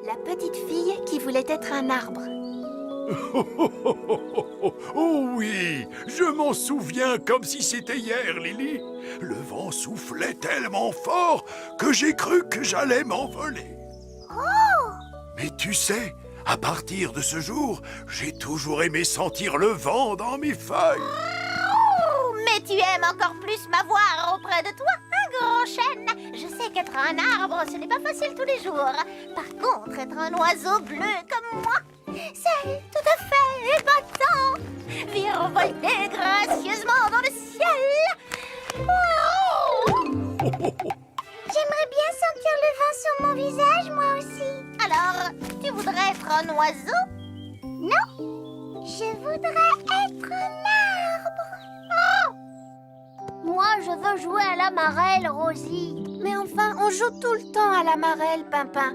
La petite fille qui voulait être un arbre. Oh oui, je m'en souviens comme si c'était hier, Lily. Le vent soufflait tellement fort que j'ai cru que j'allais m'envoler. Mais tu sais, à partir de ce jour, j'ai toujours aimé sentir le vent dans mes feuilles. Oh, mais tu aimes encore plus m'avoir auprès de toi, un grand chêne. Je sais qu'être un arbre, ce n'est pas facile tous les jours. Par contre, être un oiseau bleu comme moi, c'est tout à fait épatant. Virevolter gracieusement dans le ciel. Oh! J'aimerais bien sentir le vent sur mon visage, moi aussi. Alors, tu voudrais être un oiseau? Non, je voudrais être un arbre. Moi, je veux jouer à la marelle, Rosie. Mais enfin, on joue tout le temps à la marelle, Pimpin.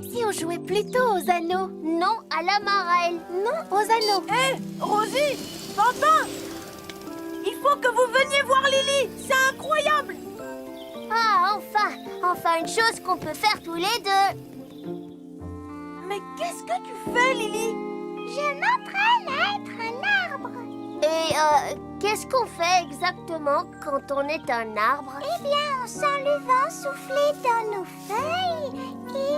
Si on jouait plutôt aux anneaux. Non, à la marelle. Non, aux anneaux. Hé, Rosie, Pimpin, il faut que vous veniez voir Lily. C'est incroyable. Ah, enfin une chose qu'on peut faire tous les deux. Mais qu'est-ce que tu fais, Lily? Je m'entraîne à être un arbre. Et qu'est-ce qu'on fait exactement quand on est un arbre? Eh bien, on sent le vent souffler dans nos feuilles et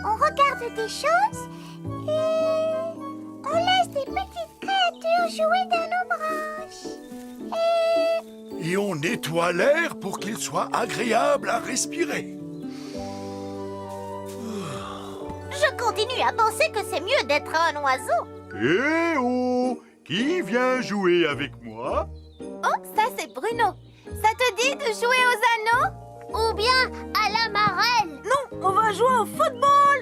on regarde des choses et on laisse des petites créatures jouer dans nos branches. Et on nettoie l'air pour qu'il soit agréable à respirer. Je continue à penser que c'est mieux d'être un oiseau. Eh oh! Qui vient jouer avec moi? Oh, ça c'est Bruno. Ça te dit de jouer aux anneaux? Ou bien à la marelle. Non, on va jouer au football.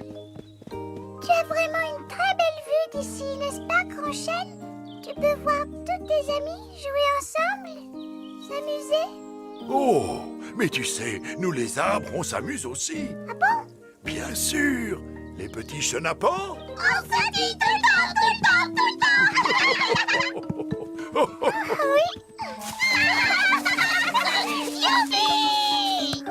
Tu as vraiment une très belle vue d'ici, n'est-ce pas, Grand Chêne? Tu peux voir tous tes amis jouer ensemble, s'amuser. Oh, mais tu sais, nous les arbres, on s'amuse aussi. Ah bon? Bien sûr, les petits chenapans. On se dit tout le temps, tout le temps, tout le temps. Oui. Youpi!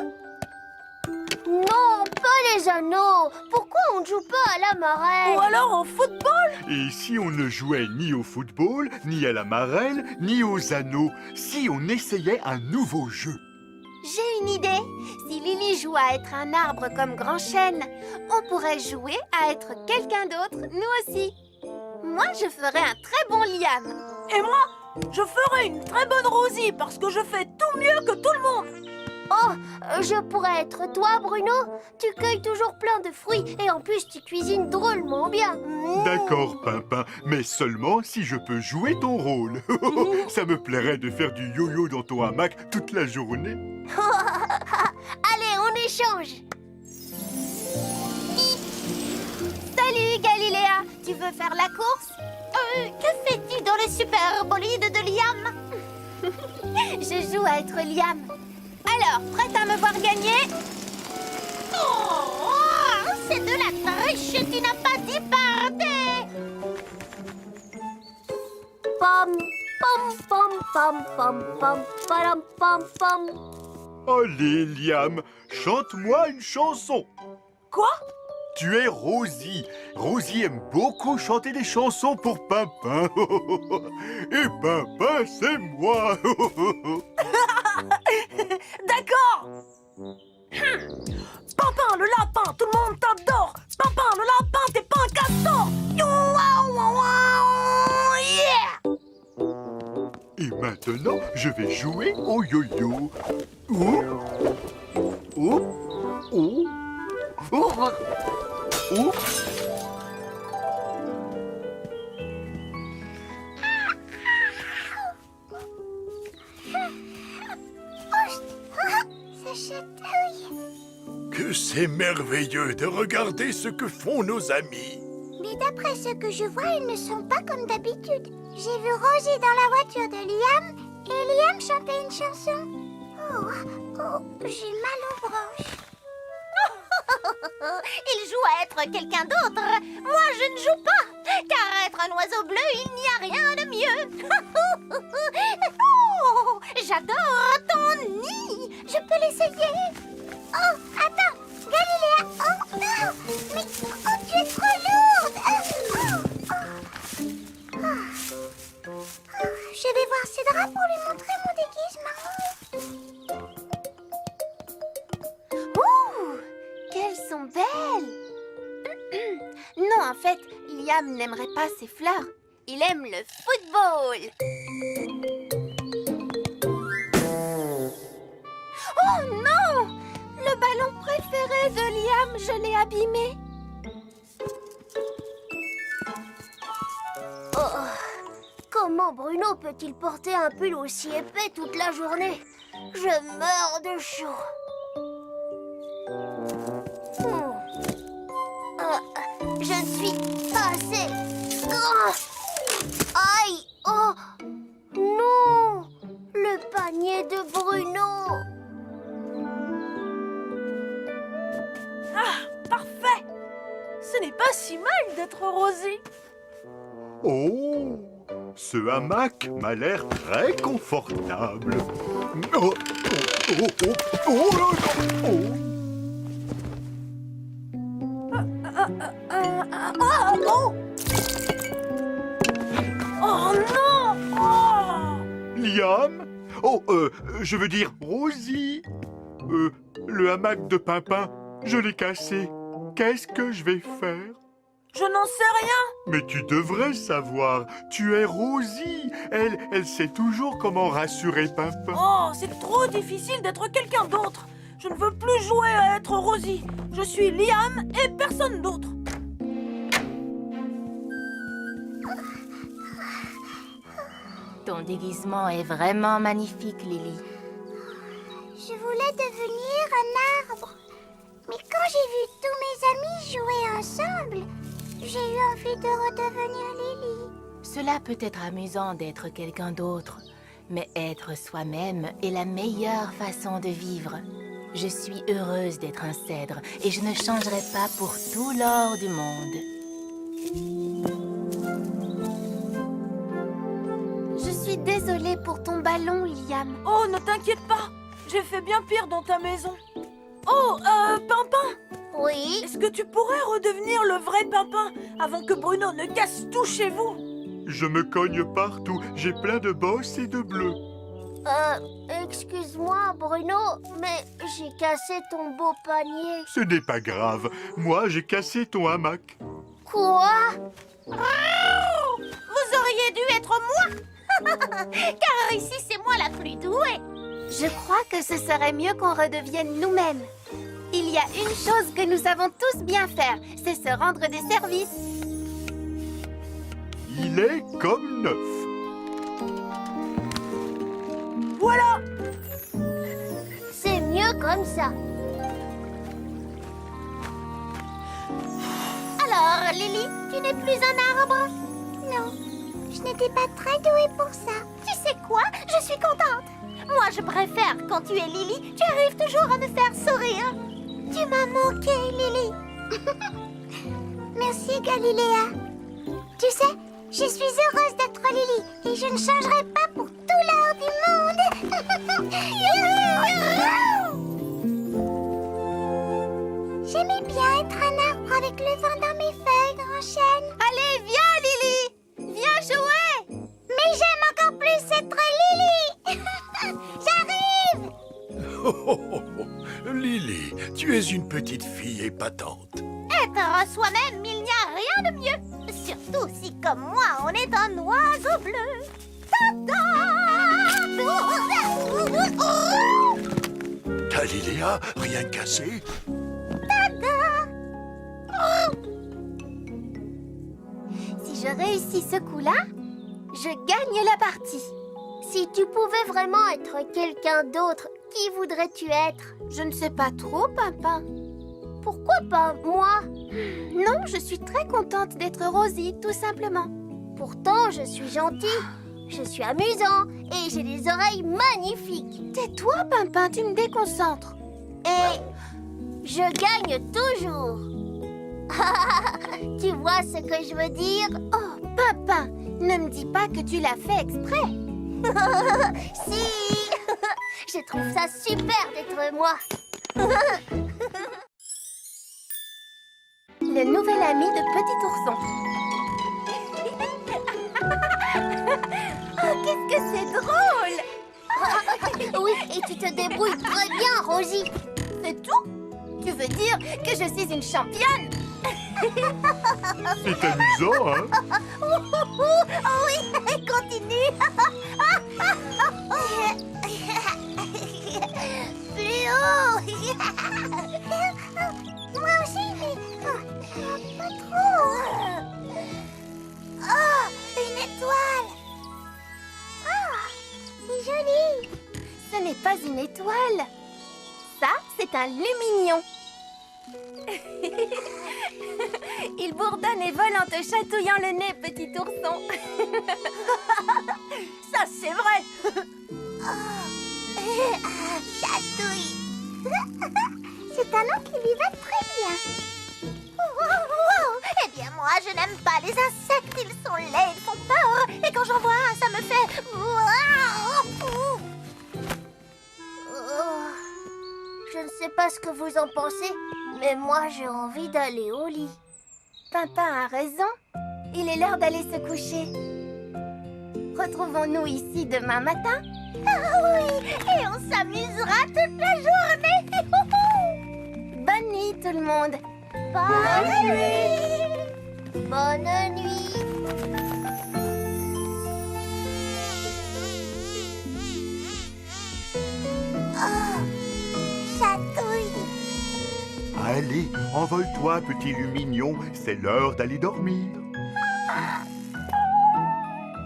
Non, pas les anneaux. Pourquoi on ne joue pas à la marelle? Ou alors au football. Et si on ne jouait ni au football, ni à la marelle, ni aux anneaux, si on essayait un nouveau jeu? J'ai une idée. Si Lily joue à être un arbre comme Grand Chêne, on pourrait jouer à être quelqu'un d'autre, nous aussi. Moi, je ferais un très bon Liam. Et moi, je ferai une très bonne Rosie parce que je fais tout mieux que tout le monde. Oh, je pourrais être toi, Bruno. Tu cueilles toujours plein de fruits et en plus tu cuisines drôlement bien. D'accord, Pimpin, mais seulement si je peux jouer ton rôle. Ça me plairait de faire du yo-yo dans ton hamac toute la journée. Allez, on échange. Salut, Galiléa. Tu veux faire la course? Que fais-tu dans le super bolide de Liam? Je joue à être Liam. Alors, prête à me voir gagner? Oh, c'est de la triche, tu n'as pas dit pardon. Pam, pam, pam, pam, pam, pam, pam, pam, pam. Allez, Liam, chante-moi une chanson. Quoi? Tu es Rosie. Rosie aime beaucoup chanter des chansons pour Pimpin. Et Pimpin, c'est moi. D'accord. Pimpin le lapin, tout le monde t'adore. Pimpin le lapin, t'es pas un castor. Youaou, ouaou, yeah. Et maintenant, je vais jouer au yo-yo. Oh, oh, oh, oh, oh. Ça chatouille. Que c'est merveilleux de regarder ce que font nos amis. Mais d'après ce que je vois, ils ne sont pas comme d'habitude. J'ai vu Rosie dans la voiture de Liam et Liam chantait une chanson. Oh, j'ai mal aux branches. Il joue à être quelqu'un d'autre. Moi, je ne joue pas. Car être un oiseau bleu, il n'y a rien de mieux. Oh, j'adore ton nid. Je peux l'essayer? Liam n'aimerait pas ses fleurs. Il aime le football. Oh non! Le ballon préféré de Liam, je l'ai abîmé. Oh, comment Bruno peut-il porter un pull aussi épais toute la journée? Je meurs de chaud. Je ne suis pas assez grand. Aïe! Oh! Non! Le panier de Bruno! Ah, parfait! Ce n'est pas si mal d'être Rosie. Oh, ce hamac m'a l'air très confortable. Oh, oh, oh, oh, oh, là, non, Oh! Oh non! Oh! Liam? Oh, je veux dire Rosie. Le hamac de Pimpin, je l'ai cassé. Qu'est-ce que je vais faire? Je n'en sais rien. Mais tu devrais savoir, tu es Rosie. Elle sait toujours comment rassurer Pimpin. Oh, c'est trop difficile d'être quelqu'un d'autre. Je ne veux plus jouer à être Rosie. Je suis Liam et personne d'autre. Ton déguisement est vraiment magnifique, Lily. Je voulais devenir un arbre. Mais quand j'ai vu tous mes amis jouer ensemble, j'ai eu envie de redevenir Lily. Cela peut être amusant d'être quelqu'un d'autre, mais être soi-même est la meilleure façon de vivre. Je suis heureuse d'être un cèdre et je ne changerai pas pour tout l'or du monde. Je suis désolée pour ton ballon, Liam. Oh, ne t'inquiète pas. J'ai fait bien pire dans ta maison. Oh, Pimpin, Oui? est-ce que tu pourrais redevenir le vrai Pimpin avant que Bruno ne casse tout chez vous? Je me cogne partout, j'ai plein de bosses et de bleus. Excuse-moi, Bruno, mais j'ai cassé ton beau panier. Ce n'est pas grave, moi j'ai cassé ton hamac. Quoi? Vous auriez dû être moi. Car ici, c'est moi la plus douée. Je crois que ce serait mieux qu'on redevienne nous-mêmes. Il y a une chose que nous savons tous bien faire, c'est se rendre des services. Il est comme neuf. Voilà. C'est mieux comme ça. Alors, Lily, tu n'es plus un arbre? Non, je n'étais pas très douée pour ça. Tu sais quoi? Je suis contente. Moi, je préfère quand tu es Lily, tu arrives toujours à me faire sourire. Tu m'as manqué, Lily. Merci, Galiléa. Tu sais, je suis heureuse d'être Lily et je ne changerai pas pour tout l'or du monde. J'aimais bien être un arbre avec le vent dans mes feuilles, grand chêne. Allez, viens, Lily! Viens jouer! Mais j'aime encore plus être Lily. J'arrive. Oh, oh, oh, oh. Lily, tu es une petite fille épatante. Être soi-même, il n'y a rien de mieux. Surtout si, comme moi, on est un oiseau bleu. Galiléa, rien cassé? Si je réussis ce coup-là, je gagne la partie. Si tu pouvais vraiment être quelqu'un d'autre, qui voudrais-tu être? Je ne sais pas trop, Pimpin. Pourquoi pas moi? Non, je suis très contente d'être Rosie, tout simplement. Pourtant, je suis gentil, je suis amusant et j'ai des oreilles magnifiques. Tais-toi, Pimpin, tu me déconcentres. Et je gagne toujours. Tu vois ce que je veux dire? Oh, Pimpin, ne me dis pas que tu l'as fait exprès. Si. Je trouve ça super d'être moi. Le nouvel ami de Petit Ourson. Oh, qu'est-ce que c'est drôle! Oui, et tu te débrouilles très bien, Rosie. C'est tout? Tu veux dire que je suis une championne? C'est amusant, hein? Oh oui, continue. Plus haut. Moi aussi, mais pas trop. Oh, une étoile. Oh, c'est joli. Ce n'est pas une étoile. Ça, c'est un lumignon. Il bourdonne et vole en te chatouillant le nez, petit ourson. Ça, c'est vrai. Chatouille. C'est un nom qui lui va très bien. Wow. Eh bien, moi, je n'aime pas les insectes. Ils sont laids, ils font peur. Et quand j'en vois un, ça me fait... Je ne sais pas ce que vous en pensez, mais moi j'ai envie d'aller au lit. Pimpin a raison. Il est l'heure d'aller se coucher. Retrouvons-nous ici demain matin. Ah oui, et on s'amusera toute la journée. Bonne nuit, tout le monde. Bonne nuit. Bonne nuit. Chatouille. Allez, envole-toi, petit lumignon, c'est l'heure d'aller dormir.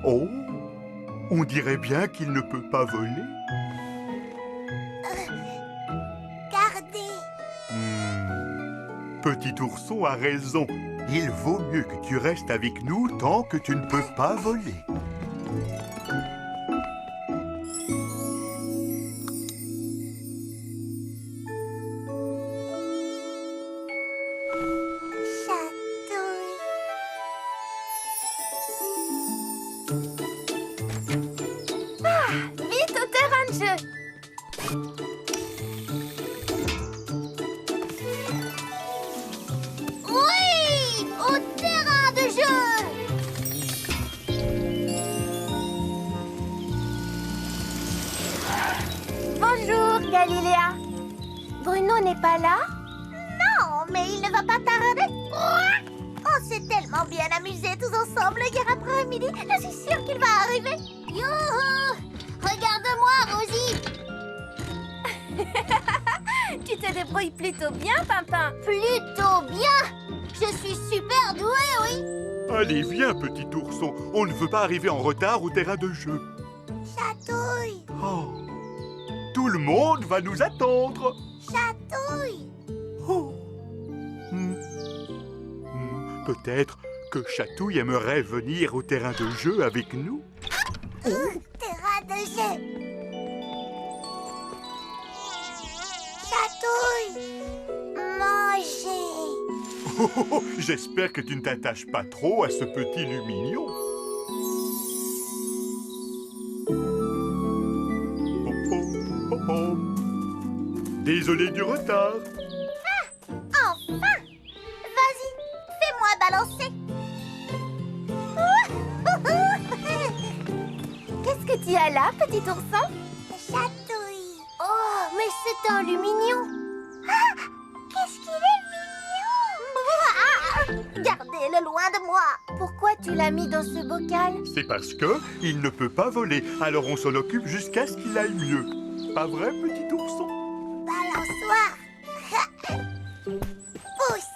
Oh, on dirait bien qu'il ne peut pas voler. Gardez. Petit ourson a raison. Il vaut mieux que tu restes avec nous tant que tu ne peux pas voler. Chatouille. Vite au terrain de jeu. Oui, au terrain de jeu. Bonjour, Galiléa. Bruno n'est pas là? Non, mais il ne va pas tarder. On s'est tellement bien amusés tous ensemble hier après-midi. Je suis sûre qu'il va arriver. Youhou! Regarde-moi, Rosie! Tu te débrouilles plutôt bien, Pimpin. Plutôt bien! Je suis super douée, oui! Allez, viens, petit ourson. On ne veut pas arriver en retard au terrain de jeu. Chatouille, Oh, tout le monde va nous attendre. chatouille. Oh. Peut-être que Chatouille aimerait venir au terrain de jeu avec nous. Terrain de jeu. Chatouille, manger. Oh, j'espère que tu ne t'attaches pas trop à ce petit lumignon. Désolé du retard. Enfin! Vas-y, fais-moi balancer. Qu'est-ce que tu as là, petit ourson? Chatouille. Oh, mais c'est un lumignon! Qu'est-ce qu'il est mignon! Gardez-le loin de moi. Pourquoi tu l'as mis dans ce bocal? C'est parce que il ne peut pas voler, alors on s'en occupe jusqu'à ce qu'il aille mieux. Pas vrai, petit ourson? Balançoire. Pousse.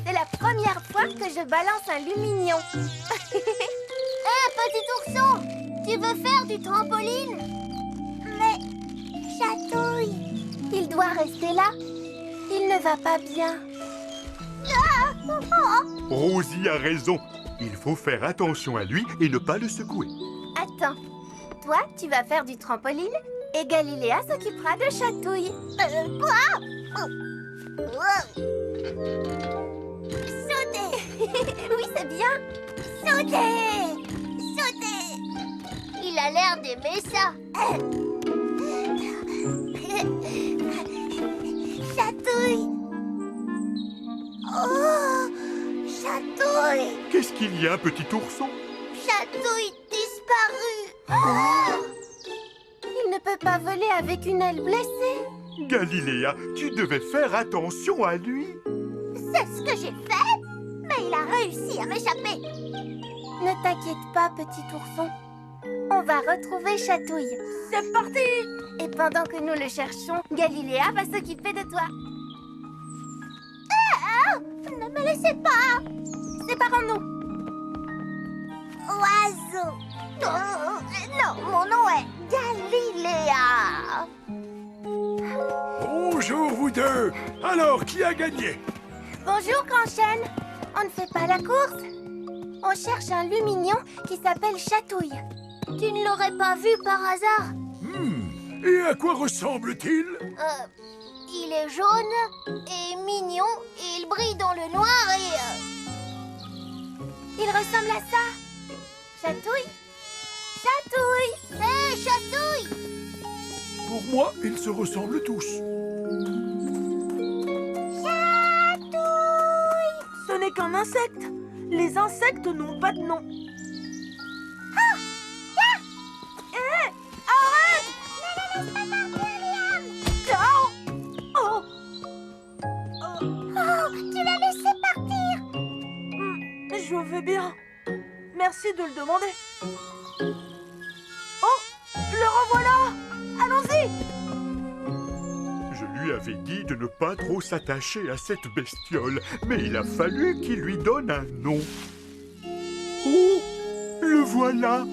C'est la première fois que je balance un lumignon. Hé, petit ourson! Tu veux faire du trampoline? Mais, chatouille. Il doit rester là. Il ne va pas bien. Rosie a raison. Il faut faire attention à lui et ne pas le secouer. Attends. Toi, tu vas faire du trampoline et Galiléa s'occupera de Chatouille. Quoi? Sautez. Oui, c'est bien. Sautez. Sautez. Il a l'air d'aimer ça. Chatouille. Oh, chatouille. Qu'est-ce qu'il y a, petit ourson? Chatouille disparue. Il ne peut pas voler avec une aile blessée. Galiléa, tu devais faire attention à lui. ce que j'ai fait? Mais il a réussi à m'échapper. Ne t'inquiète pas, petit ourson. On va retrouver Chatouille. C'est parti! Et pendant que nous le cherchons, Galiléa va s'occuper de toi. Ne me laissez pas. Séparons-nous. Oiseau. Non, mon nom est Galiléa. Bonjour, vous deux. Alors, qui a gagné? Bonjour, Grand Chêne. On ne fait pas la course. On cherche un lumignon qui s'appelle Chatouille. Tu ne l'aurais pas vu par hasard? Et à quoi ressemble-t-il? Il est jaune et mignon et il brille dans le noir Il ressemble à ça. Chatouille. Chatouille. Hé, Chatouille! Pour moi, ils se ressemblent tous. Ce n'est qu'un insecte. Les insectes n'ont pas de nom. Tu l'as laissé partir. Je vais bien. Merci de le demander. Oh, le revoilà! Allons-y! Je lui avais dit de ne pas trop s'attacher à cette bestiole, mais il a fallu qu'il lui donne un nom. Oh, le voilà!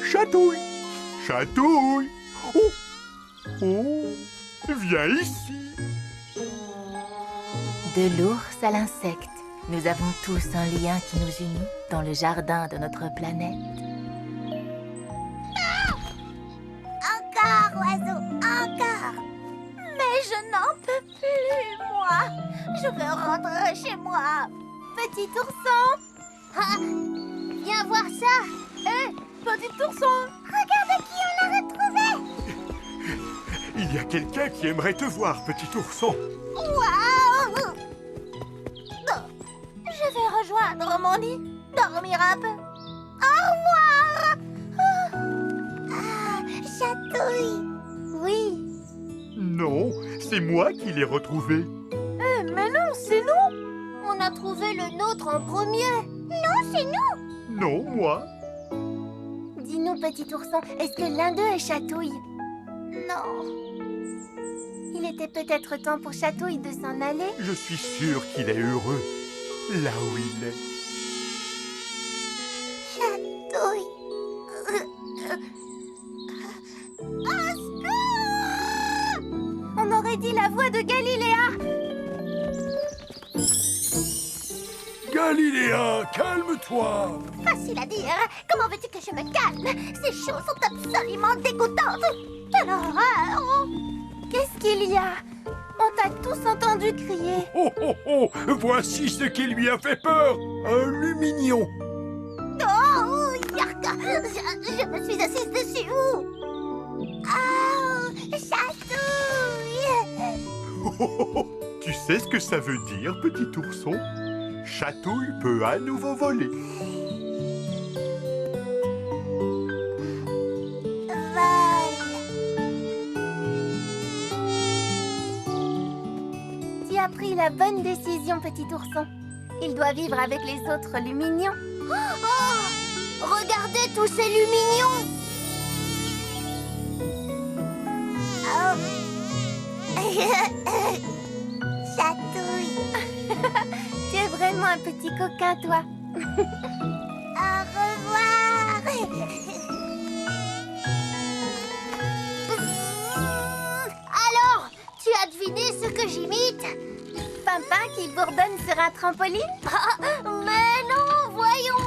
Chatouille! Chatouille! Oh! Oh! Viens ici! De l'ours à l'insecte, nous avons tous un lien qui nous unit dans le jardin de notre planète. Encore, oiseau, encore. Mais je n'en peux plus, moi. Je veux rentrer chez moi. Petit ourson. Ah, viens voir ça! Petit ourson! Regarde qui on a retrouvé. Il y a quelqu'un qui aimerait te voir, petit ourson. Waouh! Je vais rejoindre mon lit, dormir un peu. Au revoir! Chatouille! Oui. Non, c'est moi qui l'ai retrouvé. Mais non, c'est nous! On a trouvé le nôtre en premier. Non, c'est nous! Non, moi. Dis-nous, petit ourson, est-ce que l'un d'eux est Chatouille? Non. Il était peut-être temps pour Chatouille de s'en aller. Je suis sûr qu'il est heureux là où il est. Chatouille! On aurait dit la voix de Galiléa. Galiléa, calme-toi. Facile à dire. Comment veux-tu que je me calme? Ces choses sont absolument dégoûtantes. Quelle horreur! Qu'est-ce qu'il y a? On t'a tous entendu crier. Oh, oh, oh, voici ce qui lui a fait peur. Un lumignon. Oh, yarka! Je me suis assise dessus. Oh, chatouille! Oh, oh, oh. Tu sais ce que ça veut dire, petit ourson? Chatouille peut à nouveau voler. Tu as pris la bonne décision, petit ourson. Il doit vivre avec les autres lumignons. Oh! Regardez tous ces lumignons! Chatouille! Tu es vraiment un petit coquin, toi. Au revoir! Alors, tu as deviné ce que j'imite? Pimpin qui bourdonne sur un trampoline? Mais non, voyons!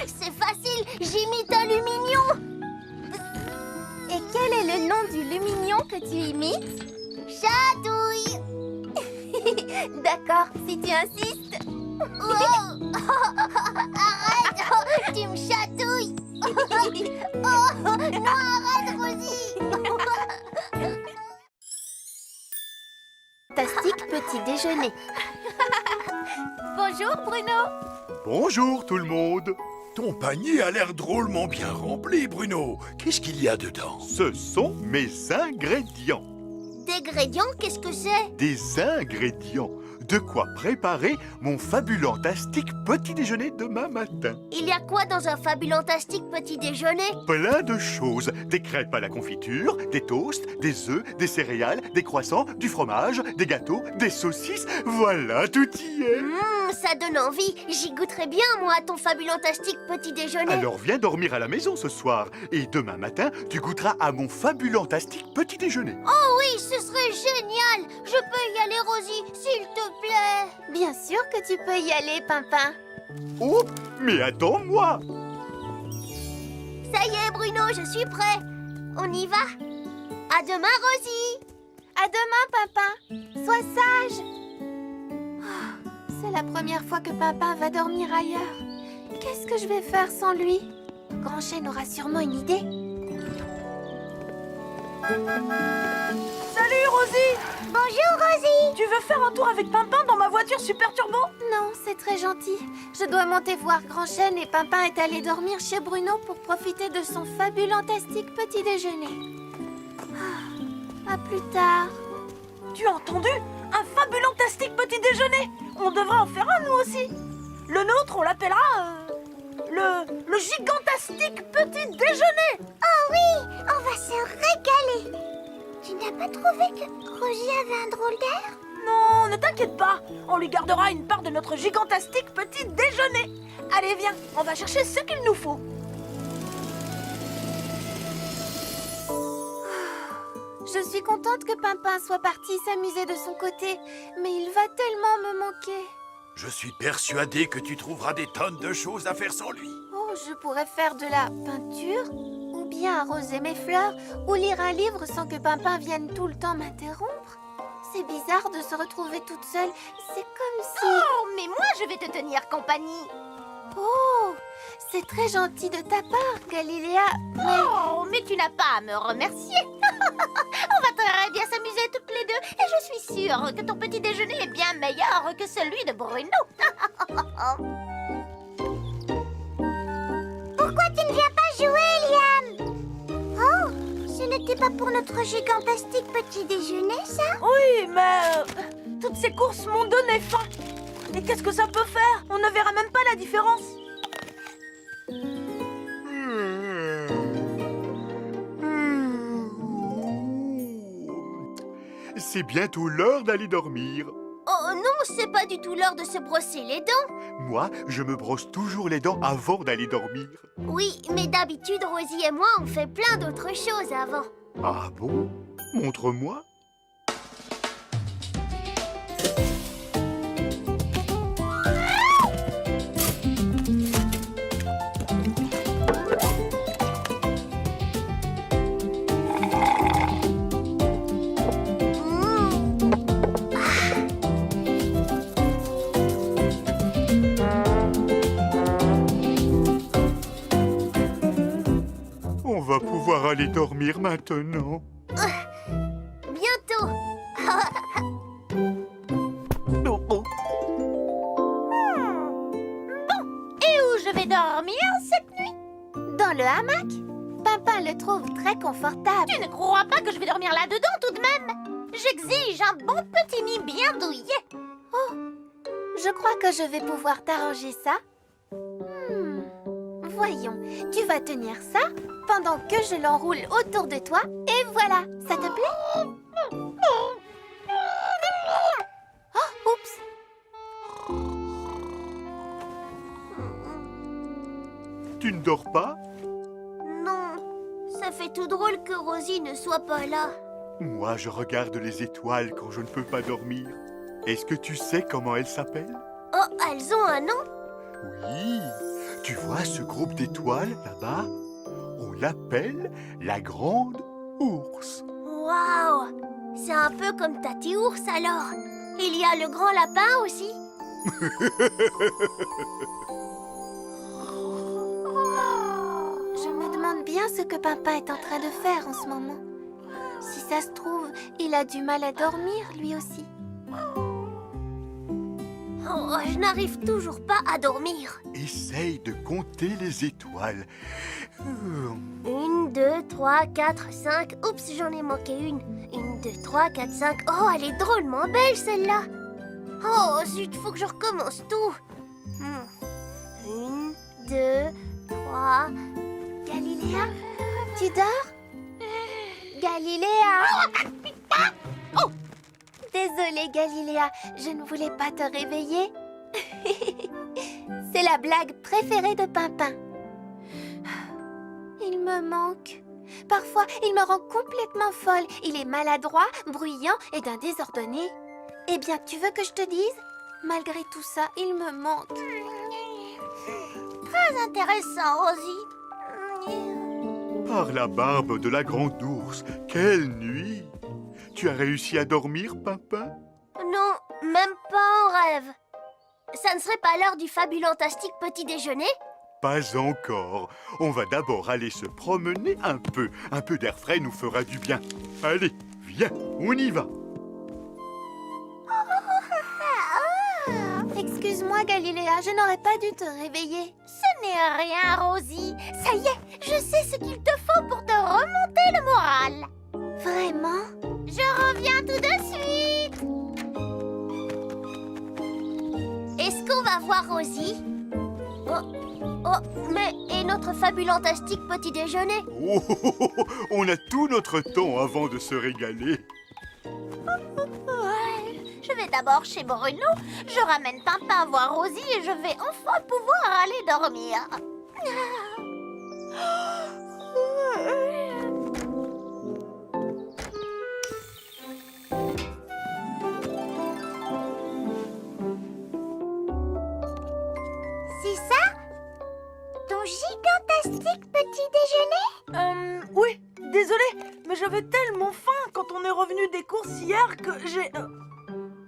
C'est facile, j'imite un lumignon! Et quel est le nom du lumignon que tu imites? Chatouille! D'accord, si tu insistes. Oh. Arrête! Oh, tu me chatouilles! Oh, non, arrête, Rosie! Fantastique petit déjeuner. Bonjour, Bruno. Bonjour tout le monde. Ton panier a l'air drôlement bien rempli, Bruno. Qu'est-ce qu'il y a dedans? Ce sont mes ingrédients. Des ingrédients, qu'est-ce que c'est? Des ingrédients. de quoi préparer mon fabulantastique petit déjeuner demain matin. Il y a quoi dans un fabulantastique petit déjeuner? Plein de choses. Des crêpes à la confiture, des toasts, des œufs, des céréales, des croissants, du fromage, des gâteaux, des saucisses. Voilà, tout y est. Ça donne envie. J'y goûterai bien, moi, à ton fabulantastique petit déjeuner. Alors viens dormir à la maison ce soir. Et demain matin, tu goûteras à mon fabulantastique petit déjeuner. Oh oui, ce serait génial. Je peux y aller, Rosie, s'il te plaît. Bien sûr que tu peux y aller, Pimpin. Oh, mais attends-moi. Ça y est, Bruno, je suis prêt. On y va? À demain, Rosie. À demain, Pimpin. Sois sage. Oh, c'est la première fois que Pimpin va dormir ailleurs. Qu'est-ce que je vais faire sans lui? Grand Chêne aura sûrement une idée. Salut, Rosie! Bonjour, Rosie. Tu veux faire un tour avec Pimpin dans ma voiture super turbo? Non, c'est très gentil. Je dois monter voir Grand Chêne et Pimpin est allé dormir chez Bruno pour profiter de son fabulantastique petit déjeuner. À plus tard. Tu as entendu? Un fabulantastique petit déjeuner! On devra en faire un, nous aussi! Le nôtre, on l'appellera... le gigantastique petit déjeuner! Oh oui, on va se régaler. Tu n'as pas trouvé que Rosie avait un drôle d'air? Non, ne t'inquiète pas! On lui gardera une part de notre gigantastique petit déjeuner! Allez, viens, on va chercher ce qu'il nous faut! Je suis contente que Pimpin soit parti s'amuser de son côté, mais il va tellement me manquer. Je suis persuadé que tu trouveras des tonnes de choses à faire sans lui. Oh, je pourrais faire de la peinture, ou bien arroser mes fleurs, ou lire un livre sans que Pimpin vienne tout le temps m'interrompre. C'est bizarre de se retrouver toute seule. C'est comme si... Oh, mais moi, je vais te tenir compagnie. Oh, c'est très gentil de ta part, Galiléa, mais... Oh, mais tu n'as pas à me remercier. On va très bien s'amuser toutes les deux. Et je suis sûre que ton petit déjeuner est bien meilleur que celui de Bruno. Pourquoi tu ne viens pas jouer, Liam? Oh, ce n'était pas pour notre gigantastique petit déjeuner, ça? Oui, mais... toutes ces courses m'ont donné faim. Et qu'est-ce que ça peut faire? On ne verra même pas la différence. C'est bientôt l'heure d'aller dormir. Oh non, c'est pas du tout l'heure de se brosser les dents. Moi, je me brosse toujours les dents avant d'aller dormir. Oui, mais d'habitude, Rosie et moi, on fait plein d'autres choses avant. Ah bon? Montre-moi. On va pouvoir aller dormir maintenant. Bientôt. Oh, oh. Et où je vais dormir cette nuit? Dans le hamac, Pimpin le trouve très confortable. Tu ne crois pas que je vais dormir là-dedans tout de même? J'exige un bon petit nid bien douillet. Je crois que je vais pouvoir t'arranger ça. Voyons, tu vas tenir ça pendant que je l'enroule autour de toi. Et voilà, ça te plaît? Oh, oups! Tu ne dors pas? Non, ça fait tout drôle que Rosie ne soit pas là. Moi, je regarde les étoiles quand je ne peux pas dormir. Est-ce que tu sais comment elles s'appellent? Oh, elles ont un nom? Oui. Tu vois ce groupe d'étoiles là-bas? On l'appelle la Grande Ourse. Waouh! C'est un peu comme Tati Ours alors. Il y a le grand lapin aussi. Je me demande bien ce que Pimpin est en train de faire en ce moment. Si ça se trouve, il a du mal à dormir, lui aussi. Oh, je n'arrive toujours pas à dormir. Essaye de compter les étoiles. 1, 2, 3, 4, 5. Oups, j'en ai manqué une. 1, 2, 3, 4, 5. Oh, elle est drôlement belle celle-là. Oh, zut, faut que je recommence tout. 1, 2, 3... Galiléa, tu dors? Galiléa! Oh! Désolée, Galiléa, je ne voulais pas te réveiller. C'est la blague préférée de Pimpin. Il me manque. Parfois, il me rend complètement folle. Il est maladroit, bruyant et d'un désordonné. Eh bien, tu veux que je te dise? Malgré tout ça, il me manque. Très intéressant, Rosie. Par la barbe de la grande ours, quelle nuit! Tu as réussi à dormir, Pimpin? Non, même pas en rêve. Ça ne serait pas l'heure du fabulantastique petit déjeuner? Pas encore. On va d'abord aller se promener un peu. Un peu d'air frais nous fera du bien. Allez, viens, on y va. Excuse-moi, Galiléa, je n'aurais pas dû te réveiller. Ce n'est rien, Rosie. Ça y est, je sais ce qu'il te faut pour te remonter le moral. Vraiment? Je reviens tout de suite. Est-ce qu'on va voir Rosie? Oh, mais et notre fabulantastique petit déjeuner? Oh, on a tout notre temps avant de se régaler. Je vais d'abord chez Bruno, je ramène Pimpin voir Rosie et je vais enfin pouvoir aller dormir. C'est ça? Ton gigantastique petit déjeuner? Oui, désolé, mais j'avais tellement faim quand on est revenu des courses hier que j'ai...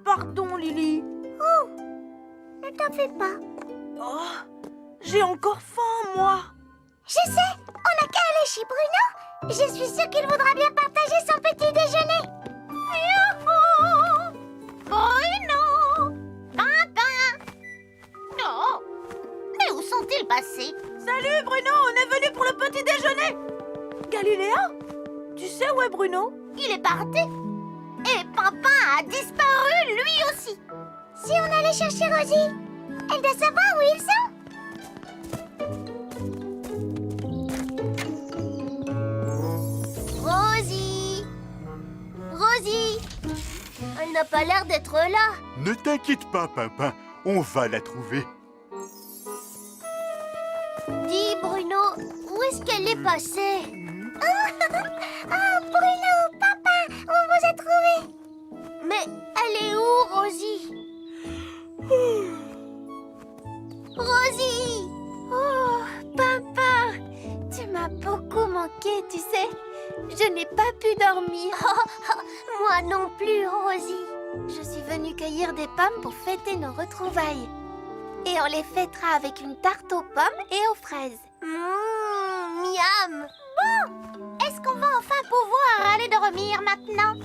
Pardon, Lily. Ne t'en fais pas. Oh, j'ai encore faim, moi. Je sais, on n'a qu'à aller chez Bruno. Je suis sûre qu'il voudra bien partager son petit déjeuner. Youhou! Bruno! Pimpin! Oh! Mais où sont-ils passés? Salut, Bruno, on est venu pour le petit déjeuner. Galiléa, tu sais où est Bruno? Il est parti. Et Pimpin a disparu, lui aussi. Si on allait chercher Rosie, elle doit savoir où ils sont. Rosie! Rosie! Elle n'a pas l'air d'être là. Ne t'inquiète pas, Pimpin, on va la trouver. Dis, Bruno, où est-ce qu'elle est passée? Ah, Bruno, papa, on vous a trouvé. Mais elle est où, Rosie? Rosie! Oh, Pimpin, tu m'as beaucoup manqué, tu sais. Je n'ai pas pu dormir. Moi non plus, Rosie. Je suis venue cueillir des pommes pour fêter nos retrouvailles. Et on les fêtera avec une tarte aux pommes et aux fraises. Miam! Est-ce qu'on va enfin pouvoir aller dormir maintenant?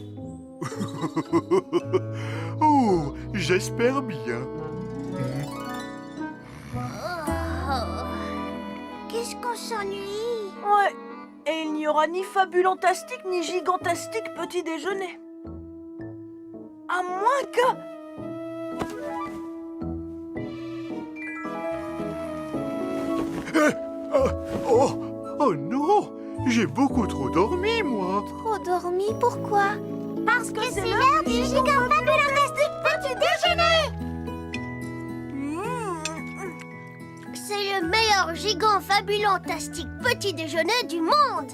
Oh, j'espère bien. Qu'est-ce qu'on s'ennuie? Ouais, et il n'y aura ni fabulantastique ni gigantastique petit déjeuner. À moins que... Oh non, j'ai beaucoup trop dormi, moi. Trop dormi, pourquoi? Parce que c'est l'heure du gigant fabulantastique petit déjeuner. C'est le meilleur gigant fabulantastique petit déjeuner du monde.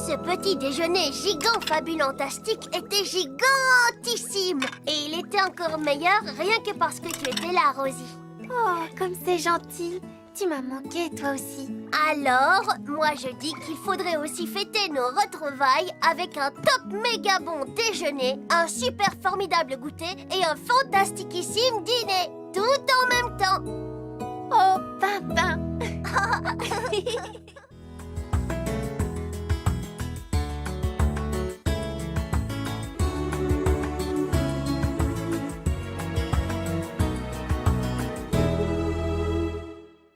Ce petit déjeuner gigant fabulantastique était gigantissime. Et il était encore meilleur rien que parce que tu étais là, Rosie. Oh, comme c'est gentil. Tu m'as manqué, toi aussi. Alors, moi je dis qu'il faudrait aussi fêter nos retrouvailles avec un top méga bon déjeuner, un super formidable goûter et un fantastiquissime dîner. Tout en même temps. Oh, Pimpin.